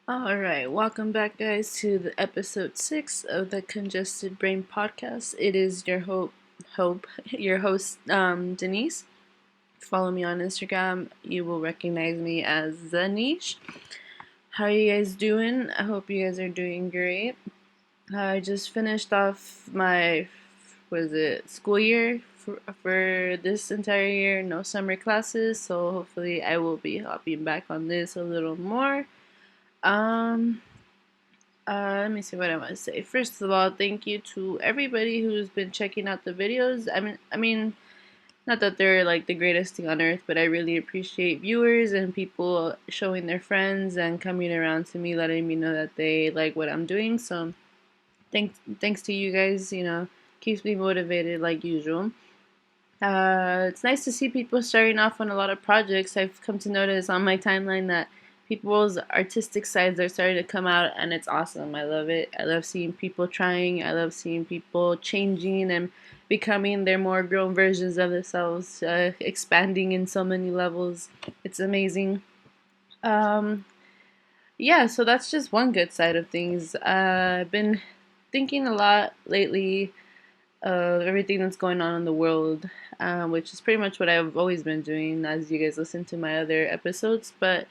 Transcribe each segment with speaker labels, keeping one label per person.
Speaker 1: All right, welcome back, guys, to the episode 6 of the Congested Brain podcast. It is your your host, Denise. Follow me on Instagram. You will recognize me as the Niche. How are you guys doing? I hope you guys are doing great. I just finished off my, school year for this entire year. No summer classes, so hopefully I will be hopping back on this a little more. Um, Let me see what I want to say. First of all, thank you to everybody who's been checking out the videos. I mean, not that they're like the greatest thing on earth, but I really appreciate viewers and people showing their friends and coming around to me, letting me know that they like what I'm doing. So, thanks to you guys. Keeps me motivated like usual. It's nice to see people starting off on a lot of projects. I've come to notice on my timeline that people's artistic sides are starting to come out, and it's awesome. I love it. I love seeing people trying. I love seeing people changing and becoming their more grown versions of themselves, expanding in so many levels. It's amazing. Um, yeah, so that's just one good side of things. I've been thinking a lot lately of everything that's going on in the world, which is pretty much what I've always been doing as you guys listen to my other episodes. But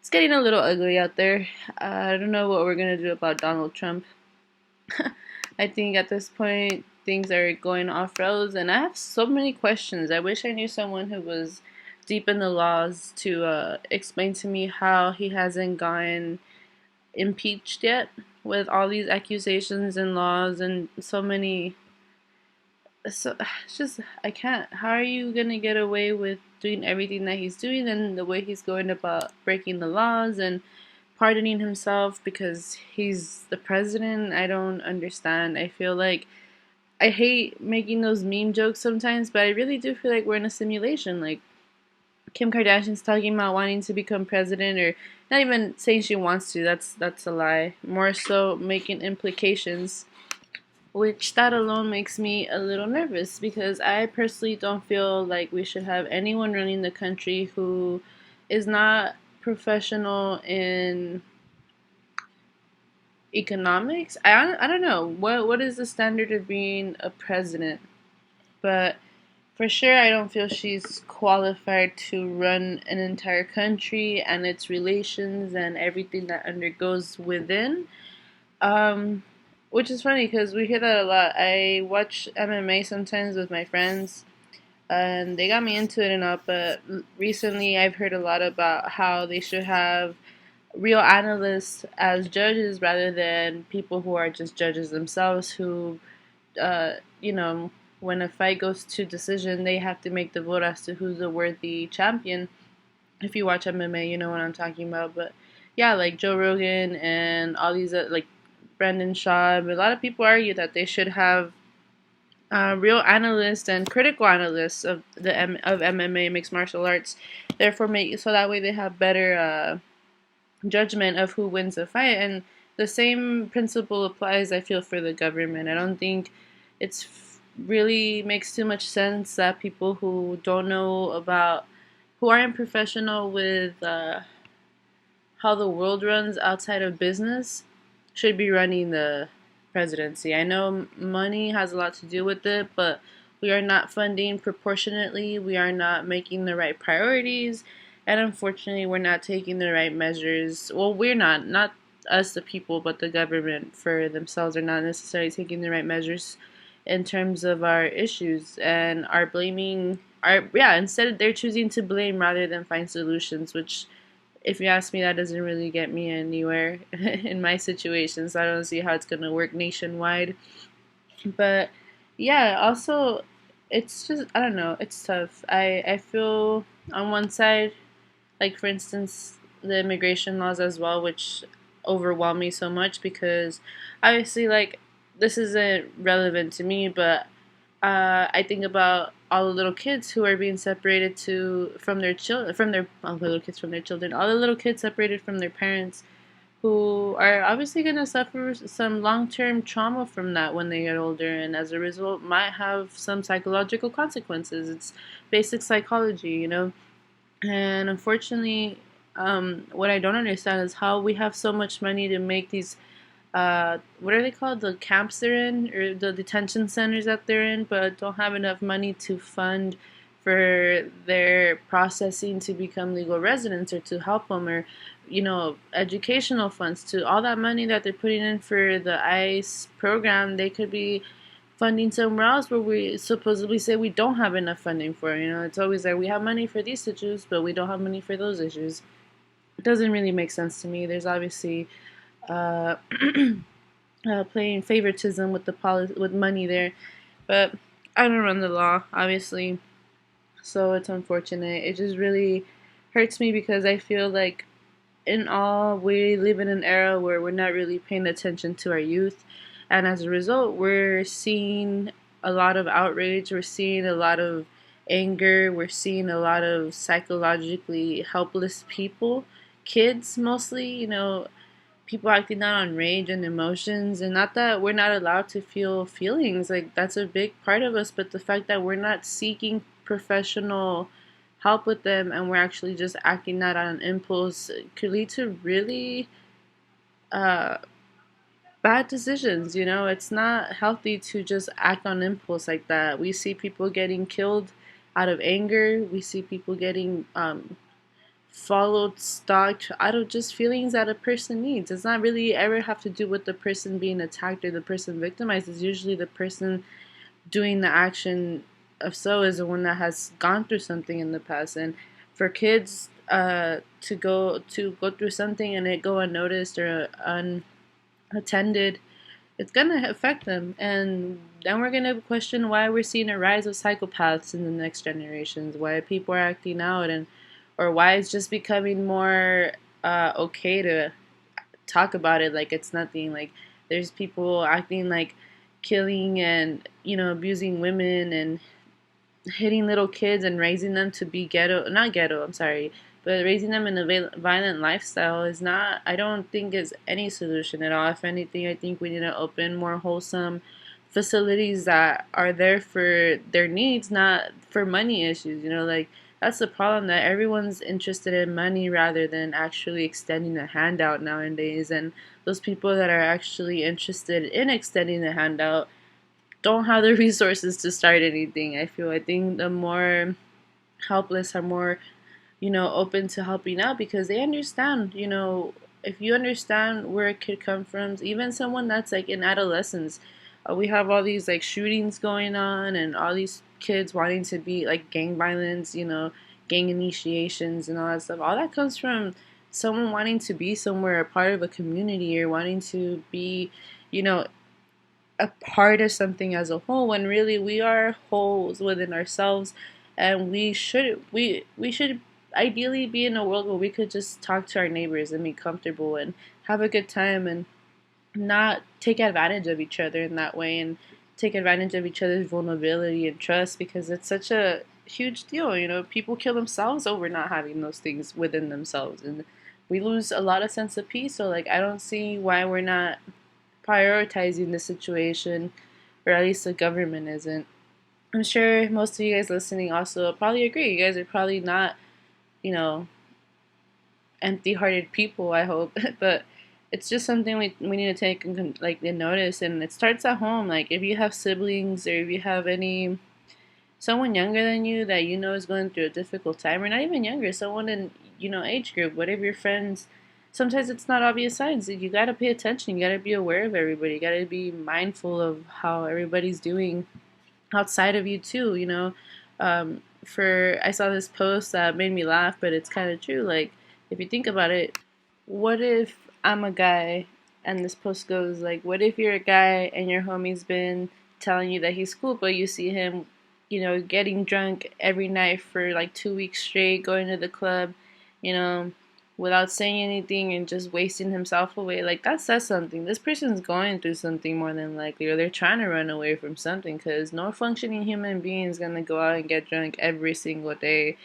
Speaker 1: it's getting a little ugly out there. I don't know what we're going to do about Donald Trump. I think at this point, things are going off rails, and I have so many questions. I wish I knew someone who was deep in the laws to explain to me how he hasn't gotten impeached yet with all these accusations and laws and so many. So it's just I can't. How are you gonna get away with doing everything that he's doing and the way he's going about breaking the laws and pardoning himself because he's the president? I don't understand. I feel like I hate making those meme jokes sometimes, but I really do feel like we're in a simulation. Like Kim Kardashian's talking about wanting to become president, or not even saying she wants to. That's a lie. More so making implications, which that alone makes me a little nervous because I personally don't feel like we should have anyone running the country who is not professional in economics. I don't know what is the standard of being a president, but for sure I don't feel she's qualified to run an entire country and its relations and everything that undergoes within. Um, which is funny because we hear that a lot. I watch MMA sometimes with my friends, and they got me into it and all. But recently, I've heard a lot about how they should have real analysts as judges rather than people who are just judges themselves. Who, uh, you know, when a fight goes to decision, they have to make the vote as to who's the worthy champion. If you watch MMA, you know what I'm talking about. But yeah, like Joe Rogan and all these like Brendan Schaub. A lot of people argue that they should have real analysts and critical analysts of of MMA, mixed martial arts. Therefore, make so that way they have better judgment of who wins the fight. And the same principle applies, I feel, for the government. I don't think it's really makes too much sense that people who don't know about who aren't professional with how the world runs outside of business should be running the presidency. I know money has a lot to do with it, but we are not funding proportionately. We are not making the right priorities. And unfortunately, we're not taking the right measures. Well, we're not us, the people, but the government for themselves are not necessarily taking the right measures in terms of our issues and are blaming yeah, instead they're choosing to blame rather than find solutions, which if you ask me, that doesn't really get me anywhere in my situation. So I don't see how it's going to work nationwide. But yeah, also, it's just, I don't know, it's tough. I feel on one side, like for instance, the immigration laws as well, which overwhelm me so much because obviously, like, this isn't relevant to me, but I think about all the little kids who are being separated to from their children, from their all the little kids from their children, all the little kids separated from their parents, who are obviously going to suffer some long-term trauma from that when they get older, and as a result, might have some psychological consequences. It's basic psychology, you know, and unfortunately. What I don't understand is how we have so much money to make these what are they called? The camps they're in or the detention centers that they're in, but don't have enough money to fund for their processing to become legal residents or to help them or educational funds to all that money that they're putting in for the ICE program. They could be funding somewhere else where we supposedly say we don't have enough funding for. It's always like we have money for these issues, but we don't have money for those issues. It doesn't really make sense to me. There's obviously uh, playing favoritism with with money there, but I don't run the law, obviously, so it's unfortunate. It just really hurts me because I feel like in all we live in an era where we're not really paying attention to our youth, and as a result, we're seeing a lot of outrage. We're seeing a lot of anger. We're seeing a lot of psychologically helpless people, kids mostly. People acting out on rage and emotions, and not that we're not allowed to feel feelings, like that's a big part of us, but the fact that we're not seeking professional help with them and we're actually just acting out on impulse could lead to really uh, bad decisions. It's not healthy to just act on impulse like that. We see people getting killed out of anger. We see people getting followed, stalked out of just feelings that a person needs. It's not really ever have to do with the person being attacked or the person victimized. It's usually the person doing the action of so is the one that has gone through something in the past. And for kids to go through something and it go unnoticed or unattended, it's gonna affect them, and then we're gonna question why we're seeing a rise of psychopaths in the next generations, why people are acting out, and or why it's just becoming more okay to talk about it like it's nothing. Like there's people acting like killing and abusing women and hitting little kids and raising them to be ghetto, not ghetto, I'm sorry, but raising them in a violent lifestyle is not, I don't think is any solution at all. If anything, I think we need to open more wholesome facilities that are there for their needs, not for money issues. Like that's the problem, that everyone's interested in money rather than actually extending a handout nowadays. And those people that are actually interested in extending the handout don't have the resources to start anything. I think the more helpless are more, open to helping out because they understand, if you understand where it could come from, even someone that's like in adolescence, we have all these like shootings going on and all these kids wanting to be like gang violence, gang initiations and all that stuff. All that comes from someone wanting to be somewhere, a part of a community, or wanting to be, you know, a part of something as a whole, when really we are wholes within ourselves, and we should ideally be in a world where we could just talk to our neighbors and be comfortable and have a good time and not take advantage of each other in that way, and take advantage of each other's vulnerability and trust, because it's such a huge deal. People kill themselves over not having those things within themselves, and we lose a lot of sense of peace. So like I don't see why we're not prioritizing the situation, or at least the government isn't. I'm sure most of you guys listening also probably agree. You guys are probably not, you know, empty-hearted people, I hope, but it's just something we need to take like in notice, and it starts at home. Like if you have siblings, or if you have any someone younger than you that is going through a difficult time, or not even younger, someone in age group, whatever your friends. Sometimes it's not obvious signs. You gotta pay attention. You gotta be aware of everybody. You gotta be mindful of how everybody's doing outside of you too. For I saw this post that made me laugh, but it's kind of true. Like if you think about it, what if I'm a guy and this post goes like, what if you're a guy and your homie's been telling you that he's cool, but you see him, getting drunk every night for like 2 weeks straight, going to the club, you know, without saying anything and just wasting himself away. Like that says something. This person's going through something more than likely, or they're trying to run away from something, because no functioning human being is going to go out and get drunk every single day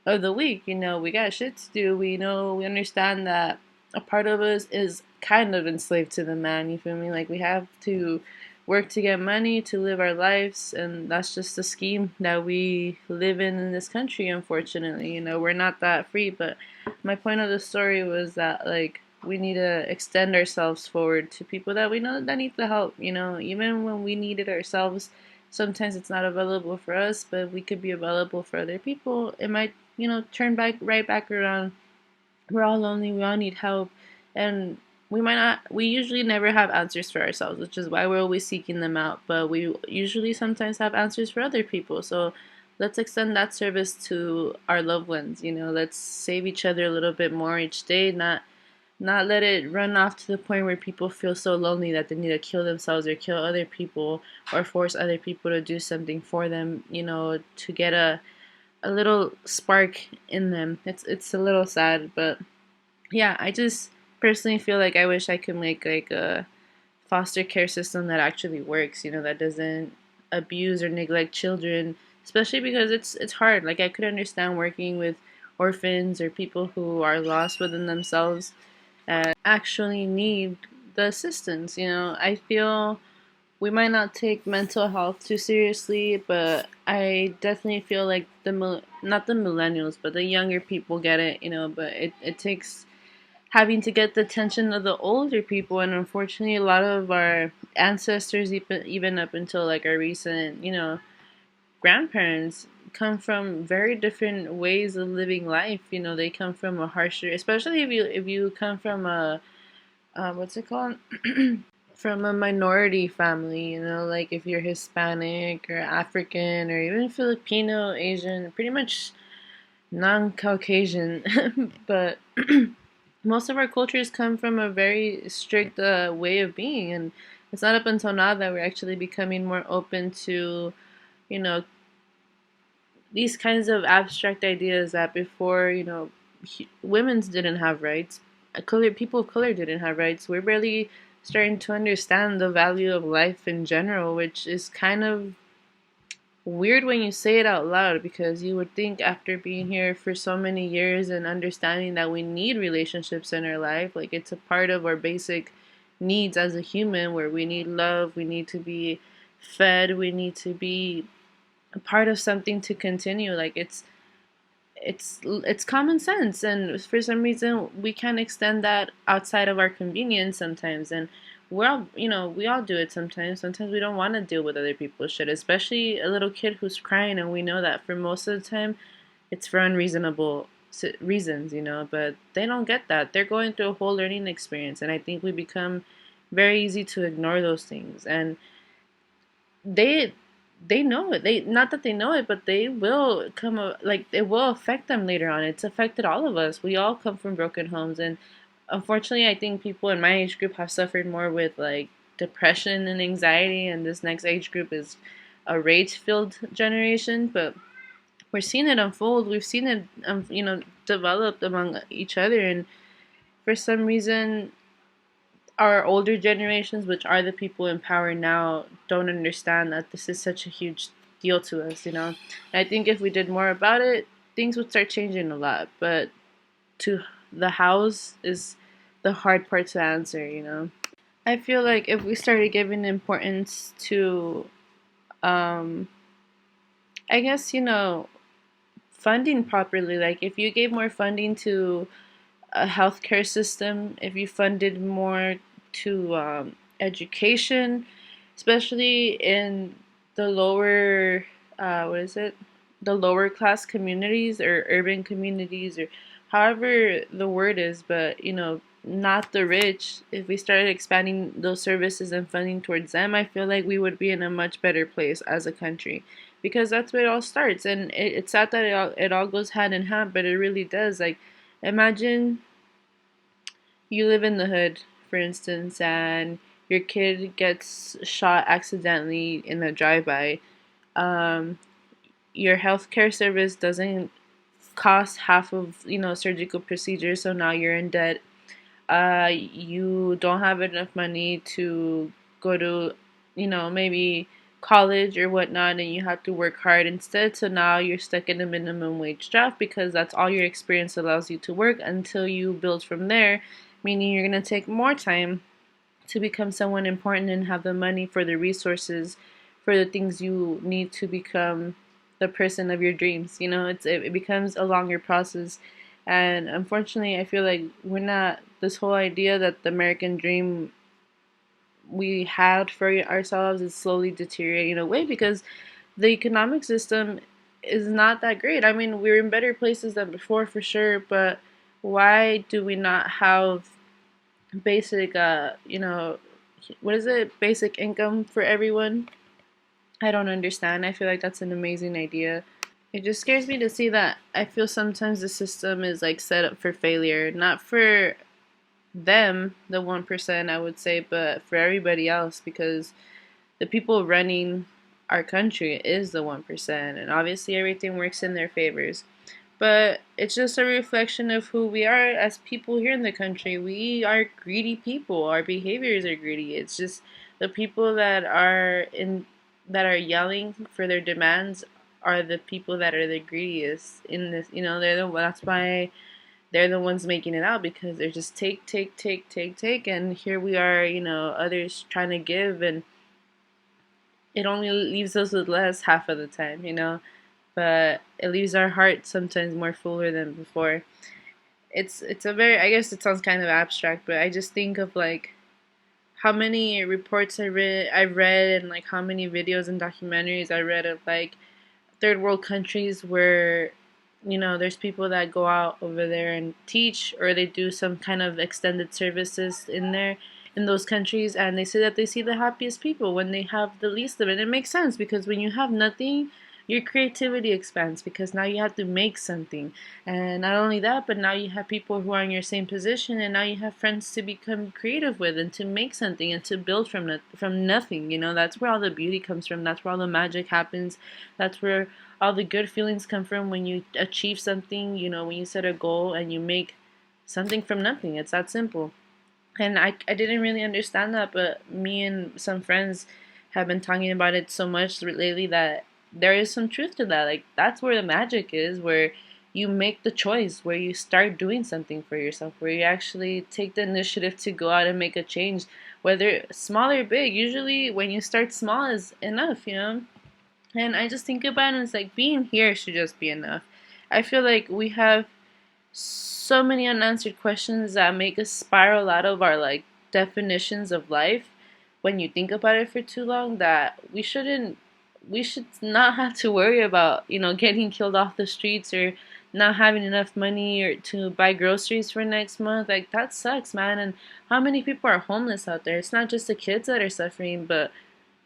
Speaker 1: of the week. We got shit to do. We understand that a part of us is kind of enslaved to the man. You feel me? Like we have to work to get money to live our lives, and that's just the scheme that we live in this country. Unfortunately, we're not that free, but my point of the story was that like we need to extend ourselves forward to people that we know that need the help. Even when we need it ourselves, sometimes it's not available for us, but we could be available for other people. It might turn back right back around. We're all lonely, we all need help, and we usually never have answers for ourselves, which is why we're always seeking them out, but we usually sometimes have answers for other people. So let's extend that service to our loved ones. Let's save each other a little bit more each day, not let it run off to the point where people feel so lonely that they need to kill themselves or kill other people or force other people to do something for them, to get a little spark in them. It's a little sad, but yeah, I just personally feel like I wish I could make like a foster care system that actually works, that doesn't abuse or neglect children, especially because it's hard. Like I could understand working with orphans or people who are lost within themselves and actually need the assistance. I feel we might not take mental health too seriously, but I definitely feel like not the millennials, but the younger people get it, but it takes having to get the attention of the older people, and unfortunately a lot of our ancestors, even up until like our recent, grandparents, come from very different ways of living life. They come from a harsher, especially if you come from a what's it called, from a minority family, like if you're Hispanic or African or even Filipino, Asian, pretty much non-Caucasian. But most of our cultures come from a very strict way of being, and it's not up until now that we're actually becoming more open to, you know, these kinds of abstract ideas that before, women's didn't have rights, people of color didn't have rights. We're barely starting to understand the value of life in general, which is kind of weird when you say it out loud, because you would think after being here for so many years and understanding that we need relationships in our life, like it's a part of our basic needs as a human, where we need love, we need to be fed, we need to be a part of something to continue. Like it's common sense, and for some reason we can't extend that outside of our convenience sometimes. And we all do it sometimes we don't want to deal with other people's shit, especially a little kid who's crying, and we know that for most of the time it's for unreasonable reasons, but they don't get that. They're going through a whole learning experience, and I think we become very easy to ignore those things. And they they know it. They, not that they know it, but they will like it will affect them later on. It's affected all of us. We all come from broken homes, and unfortunately, I think people in my age group have suffered more with like depression and anxiety, and this next age group is a rage-filled generation. But we're seeing it unfold. We've seen it, develop among each other, and for some reason, our older generations, which are the people in power now, don't understand that this is such a huge deal to us. And I think if we did more about it, things would start changing a lot. But to the house is the hard part to answer. I feel like if we started giving importance to, I guess, funding properly, like if you gave more funding to a healthcare system, if you funded more to education, especially in the lower, what is it, the lower class communities or urban communities, or however the word is, but not the rich. If we started expanding those services and funding towards them, I feel like we would be in a much better place as a country, because that's where it all starts. And it's sad that it all goes hand in hand, but it really does. Like, imagine you live in the hood, for instance, and your kid gets shot accidentally in a drive-by. Um, your healthcare service doesn't cost half of surgical procedures, so now you're in debt. You don't have enough money to go to, maybe college or whatnot, and you have to work hard instead. So now you're stuck in a minimum wage job, because that's all your experience allows you to work until you build from there, meaning you're going to take more time to become someone important and have the money for the resources for the things you need to become the person of your dreams. It becomes a longer process. And unfortunately, I feel like we're not, this whole idea that the American dream we had for ourselves is slowly deteriorating away because the economic system is not that great. I mean, we're in better places than before for sure, but why do we not have basic, what is it? Basic income for everyone? I don't understand. I feel like that's an amazing idea. It just scares me to see that I feel sometimes the system is like set up for failure, not for them, the 1%, I would say, but for everybody else because the people running our country is the 1%, and obviously everything works in their favors. But it's just a reflection of who we are as people here in the country. We are greedy people. Our behaviors are greedy. It's just the people that are yelling for their demands are the people that are the greediest in this. That's why they're the ones making it out because they're just take, take, take, take, take, and here we are. Others trying to give, and it only leaves us with less half of the time. But it leaves our heart sometimes more fuller than before. It's a very, I guess it sounds kind of abstract, but I just think of like how many reports I read and like how many videos and documentaries I read of like third world countries where there's people that go out over there and teach, or they do some kind of extended services in those countries, and they say that they see the happiest people when they have the least of it. It makes sense because when you have nothing, your creativity expands because now you have to make something. And not only that, but now you have people who are in your same position, and now you have friends to become creative with and to make something and to build from nothing. That's where all the beauty comes from. That's where all the magic happens. That's where all the good feelings come from when you achieve something, when you set a goal and you make something from nothing. It's that simple. And I didn't really understand that, but me and some friends have been talking about it so much lately that there is some truth to that. Like, that's where the magic is, where you make the choice, where you start doing something for yourself, where you actually take the initiative to go out and make a change, whether small or big. Usually, when you start small is enough. And I just think about it, and it's like being here should just be enough. I feel like we have so many unanswered questions that make us spiral out of our like definitions of life when you think about it for too long, that we should not have to worry about getting killed off the streets, or not having enough money or to buy groceries for next month. Like, that sucks, man. And how many people are homeless out there? It's not just the kids that are suffering, but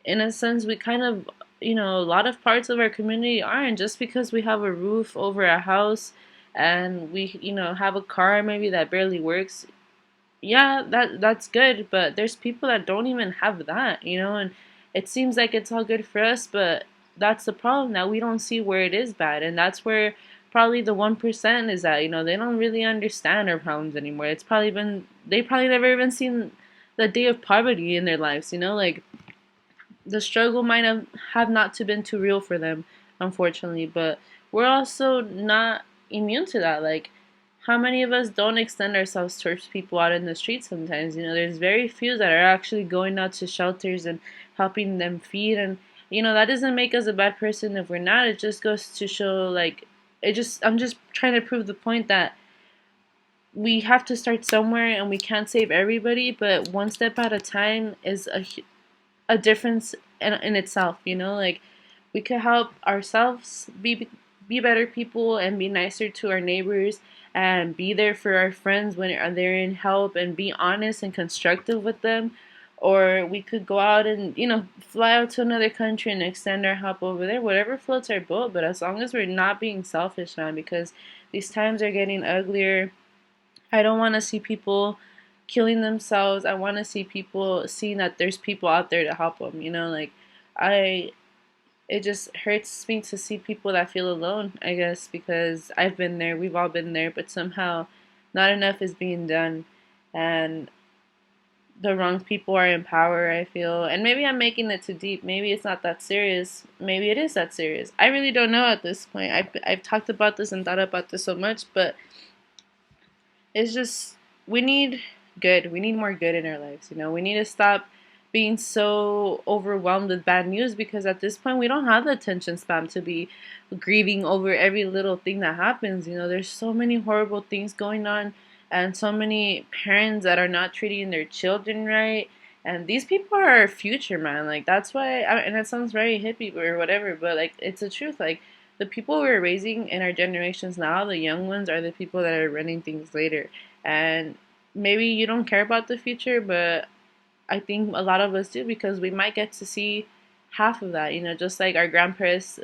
Speaker 1: in a sense, we kind of, a lot of parts of our community aren't. Just because we have a roof over our house and we, have a car maybe that barely works, yeah, that's good, but there's people that don't even have that. And it seems like it's all good for us, but that's the problem, that we don't see where it is bad, and that's where probably the 1% is at. They don't really understand our problems anymore. They probably never even seen the day of poverty in their lives. Like, the struggle might have not to been too real for them, unfortunately. But we're also not immune to that. Like, how many of us don't extend ourselves towards people out in the streets sometimes? There's very few that are actually going out to shelters and helping them feed. And that doesn't make us a bad person if we're not. It just goes to show, like, I'm just trying to prove the point that we have to start somewhere, and we can't save everybody, but one step at a time is a difference in itself. Like, we could help ourselves be better people and be nicer to our neighbors and be there for our friends when they're in help, and be honest and constructive with them. Or we could go out and fly out to another country and extend our help over there, whatever floats our boat. But as long as we're not being selfish, man, because these times are getting uglier. I don't want to see people killing themselves. I want to see people seeing that there's people out there to help them. Like, I it just hurts me to see people that feel alone, I guess, because I've been there, we've all been there, but somehow not enough is being done, and the wrong people are in power, I feel. And maybe I'm making it too deep. Maybe it's not that serious. Maybe it is that serious. I really don't know at this point. I've talked about this and thought about this so much, but it's just, we need good. We need more good in our lives. We need to stop being so overwhelmed with bad news, because at this point we don't have the attention span to be grieving over every little thing that happens. There's so many horrible things going on, and so many parents that are not treating their children right. And these people are our future, man. Like, that's why, and it sounds very hippie or whatever, but like, it's the truth. Like, the people we're raising in our generations now, the young ones, are the people that are running things later. And maybe you don't care about the future, but I think a lot of us do, because we might get to see half of that. Just like our grandparents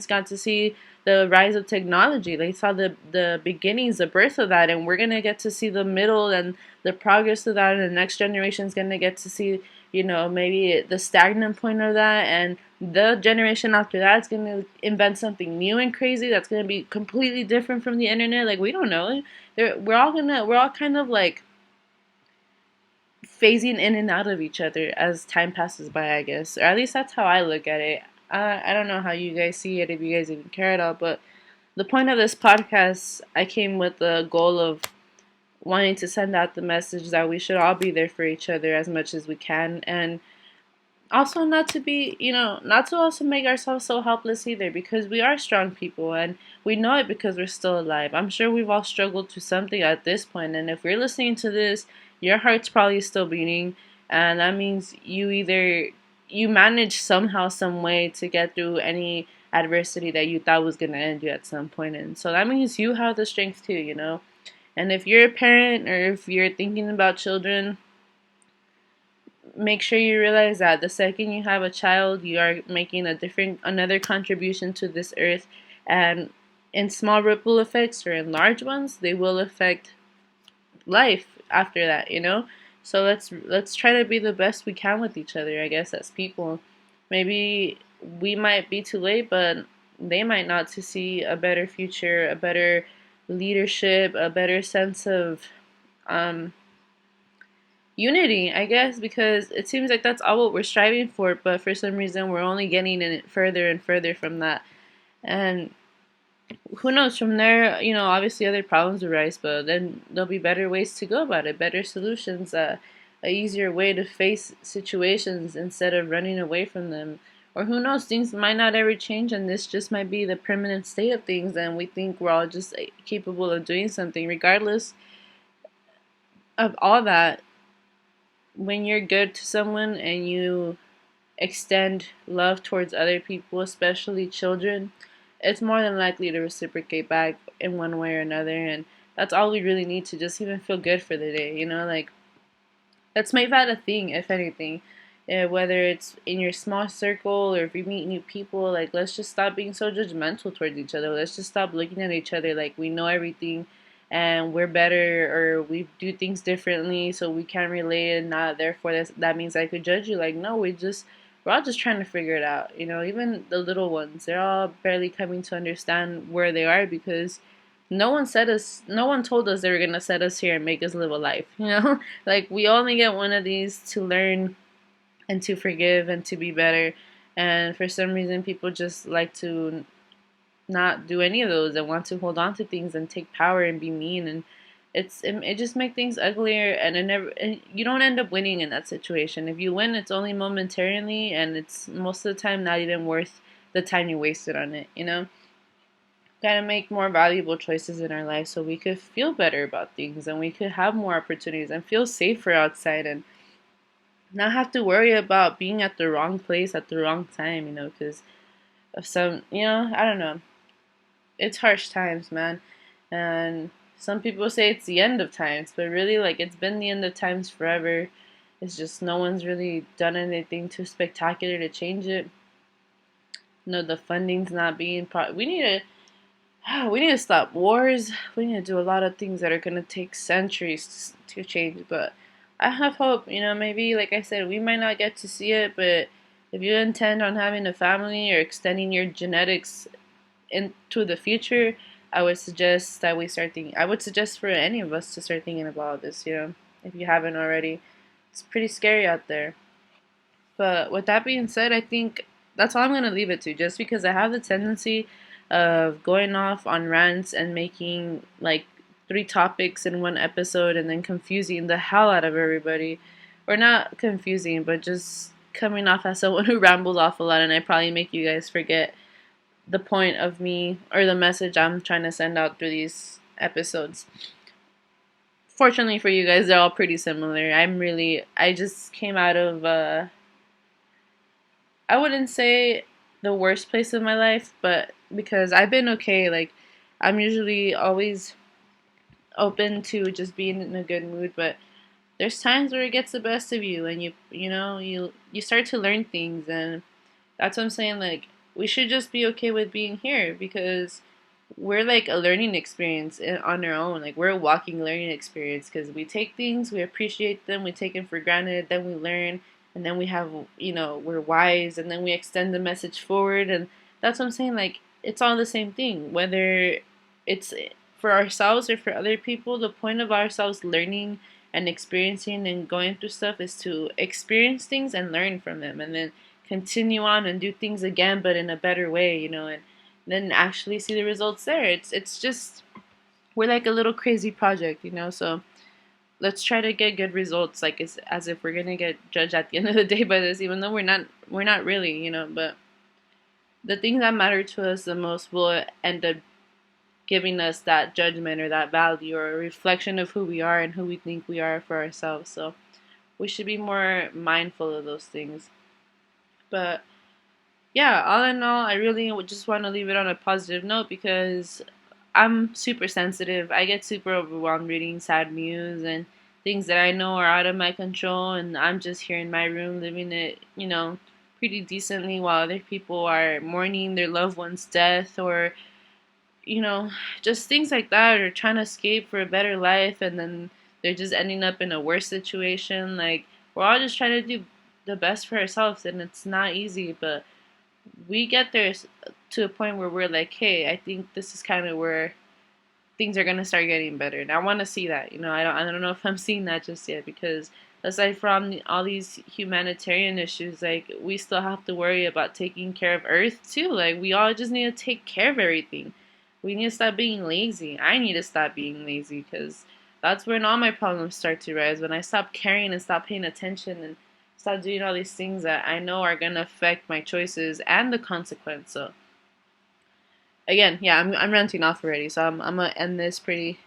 Speaker 1: got to see the rise of technology. They saw the beginnings, the birth of that, and we're gonna get to see the middle and the progress of that, and the next generation is gonna get to see, maybe the stagnant point of that, and the generation after that is gonna invent something new and crazy that's gonna be completely different from the internet. Like, we don't know. We're all kind of like phasing in and out of each other as time passes by, I guess. Or at least that's how I look at it. I don't know how you guys see it, if you guys even care at all, but the point of this podcast, I came with the goal of wanting to send out the message that we should all be there for each other as much as we can, and also not to be, not to also make ourselves so helpless either, because we are strong people and we know it because we're still alive. I'm sure we've all struggled to something at this point, and if you're listening to this, your heart's probably still beating, and that means you managed somehow, some way to get through any adversity that you thought was going to end you at some point, and so that means you have the strength too. And if you're a parent, or if you're thinking about children, make sure you realize that the second you have a child, you are making another contribution to this earth, and in small ripple effects or in large ones, they will affect life after that. So let's try to be the best we can with each other, I guess, as people. Maybe we might be too late, but they might not, to see a better future, a better leadership, a better sense of um unity, I guess, because it seems like that's all what we're striving for, but for some reason we're only getting in it further and further from that. And who knows, from there, obviously other problems arise, but then there'll be better ways to go about it, better solutions, a easier way to face situations instead of running away from them. Or who knows, things might not ever change, and this just might be the permanent state of things, and we think we're all just capable of doing something. Regardless of all that, when you're good to someone and you extend love towards other people, especially children, it's more than likely to reciprocate back in one way or another. And that's all we really need to just even feel good for the day. Like, let's make that a thing, if anything. Whether it's in your small circle or if you meet new people, like, let's just stop being so judgmental towards each other. Let's just stop looking at each other like we know everything and we're better, or we do things differently so we can't relate, and not therefore that means I could judge you. Like, no, we're all just trying to figure it out. Even the little ones, they're all barely coming to understand where they are, because no one told us they were gonna set us here and make us live a life. Like, we only get one of these to learn and to forgive and to be better. And for some reason, people just like to not do any of those and want to hold on to things and take power and be mean. And it just makes things uglier, and you don't end up winning in that situation. If you win, it's only momentarily, and it's most of the time not even worth the time you wasted on it. Gotta make more valuable choices in our life so we could feel better about things, and we could have more opportunities and feel safer outside, and not have to worry about being at the wrong place at the wrong time, because of some, I don't know. It's harsh times, man. And some people say it's the end of times, but really, like, it's been the end of times forever. It's just no one's really done anything too spectacular to change it. The funding's not being we need to stop wars. We need to do a lot of things that are going to take centuries to change, but I have hope. Maybe, like I said, we might not get to see it, but if you intend on having a family or extending your genetics into the future, I would suggest that we start thinking. I would suggest for any of us to start thinking about this. If you haven't already, it's pretty scary out there. But with that being said, I think that's all I'm gonna leave it to. Just because I have the tendency of going off on rants and making like 3 topics in one episode and then confusing the hell out of everybody. or not confusing, but just coming off as someone who rambles off a lot, and I probably make you guys forget the point of me or the message I'm trying to send out through these episodes. Fortunately for you guys, they're all pretty similar. I just came out of, I wouldn't say the worst place of my life, but because I've been okay, like, I'm usually always open to just being in a good mood, but there's times where it gets the best of you, and you start to learn things, and that's what I'm saying. Like, we should just be okay with being here because we're like a learning experience on our own. Like, we're a walking learning experience because we take things, we appreciate them, we take them for granted, then we learn, and then we have, we're wise, and then we extend the message forward. And that's what I'm saying. Like, it's all the same thing, whether it's for ourselves or for other people. The point of ourselves learning and experiencing and going through stuff is to experience things and learn from them, and then continue on and do things again, but in a better way, and then actually see the results there. It's just, we're like a little crazy project, So let's try to get good results, like as if we're gonna get judged at the end of the day by this, even though we're not really, But the things that matter to us the most will end up giving us that judgment or that value or a reflection of who we are and who we think we are for ourselves. So we should be more mindful of those things. But yeah, all in all, I really would just want to leave it on a positive note because I'm super sensitive. I get super overwhelmed reading sad news and things that I know are out of my control, and I'm just here in my room living it, pretty decently while other people are mourning their loved one's death, or just things like that, or trying to escape for a better life, and then they're just ending up in a worse situation. Like, we're all just trying to do the best for ourselves, and it's not easy, but we get there to a point where we're like, hey, I think this is kind of where things are gonna start getting better, and I want to see that. I don't know if I'm seeing that just yet, because aside from all these humanitarian issues, like, we still have to worry about taking care of Earth too. Like, we all just need to take care of everything. We need to stop being lazy. I need to stop being lazy because that's when all my problems start to rise. When I stop caring and stop paying attention and stop doing all these things that I know are gonna affect my choices and the consequence. So again, yeah, I'm ranting off already, so I'm gonna end this pretty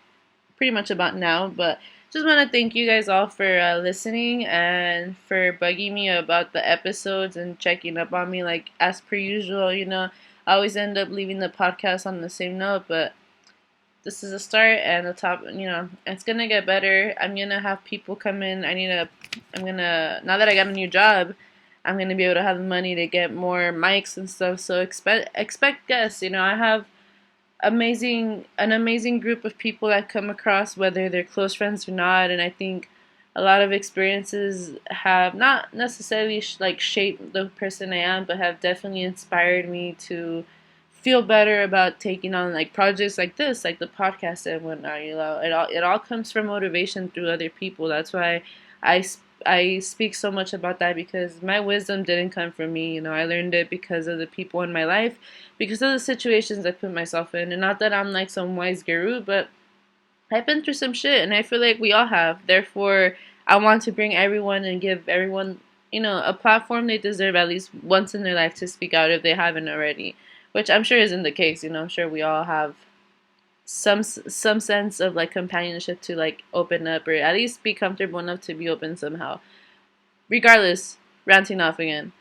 Speaker 1: much about now. But just want to thank you guys all for listening and for bugging me about the episodes and checking up on me, like, as per usual. I always end up leaving the podcast on the same note, but this is a start, and the top, it's gonna get better. I'm gonna have people come in. Now that I got a new job, I'm gonna be able to have the money to get more mics and stuff. So expect guests. I have an amazing group of people that come across, whether they're close friends or not, and I think a lot of experiences have not necessarily shaped the person I am, but have definitely inspired me to feel better about taking on like projects like this, like the podcast and whatnot. It all comes from motivation through other people. That's why I I speak so much about that, because my wisdom didn't come from me. I learned it because of the people in my life, because of the situations I put myself in. And not that I'm like some wise guru, but I've been through some shit, and I feel like we all have. Therefore, I want to bring everyone and give everyone, a platform they deserve at least once in their life to speak out if they haven't already, which I'm sure isn't the case. I'm sure we all have some sense of like companionship to like open up, or at least be comfortable enough to be open somehow. Regardless, ranting off again.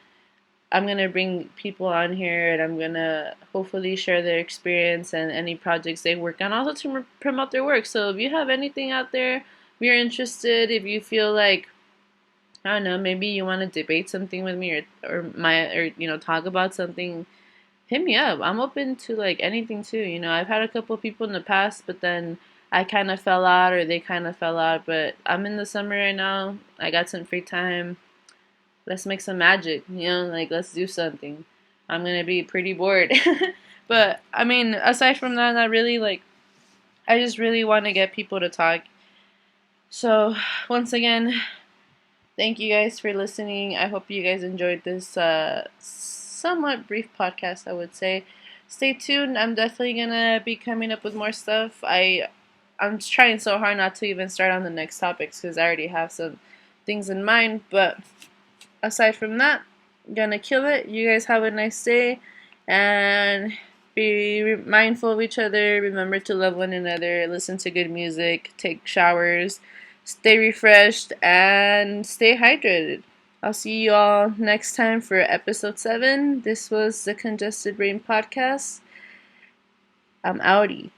Speaker 1: I'm gonna bring people on here, and I'm gonna hopefully share their experience and any projects they work on, also to promote their work. So if you have anything out there, if you're interested, if you feel like, I don't know, maybe you want to debate something with me, or talk about something, hit me up. I'm open to like anything too. I've had a couple of people in the past, but then I kind of fell out, or they kind of fell out. But I'm in the summer right now. I got some free time. Let's make some magic, like, let's do something. I'm gonna be pretty bored. But I mean, aside from that, I just really want to get people to talk. So once again, thank you guys for listening. I hope you guys enjoyed this somewhat brief podcast, I would say. Stay tuned. I'm definitely gonna be coming up with more stuff. I'm trying so hard not to even start on the next topics, because I already have some things in mind. But aside from that, gonna kill it. You guys have a nice day, and be mindful of each other. Remember to love one another. Listen to good music. Take showers. Stay refreshed and stay hydrated. I'll see you all next time for episode 7. This was the Congested Brain Podcast. I'm outie.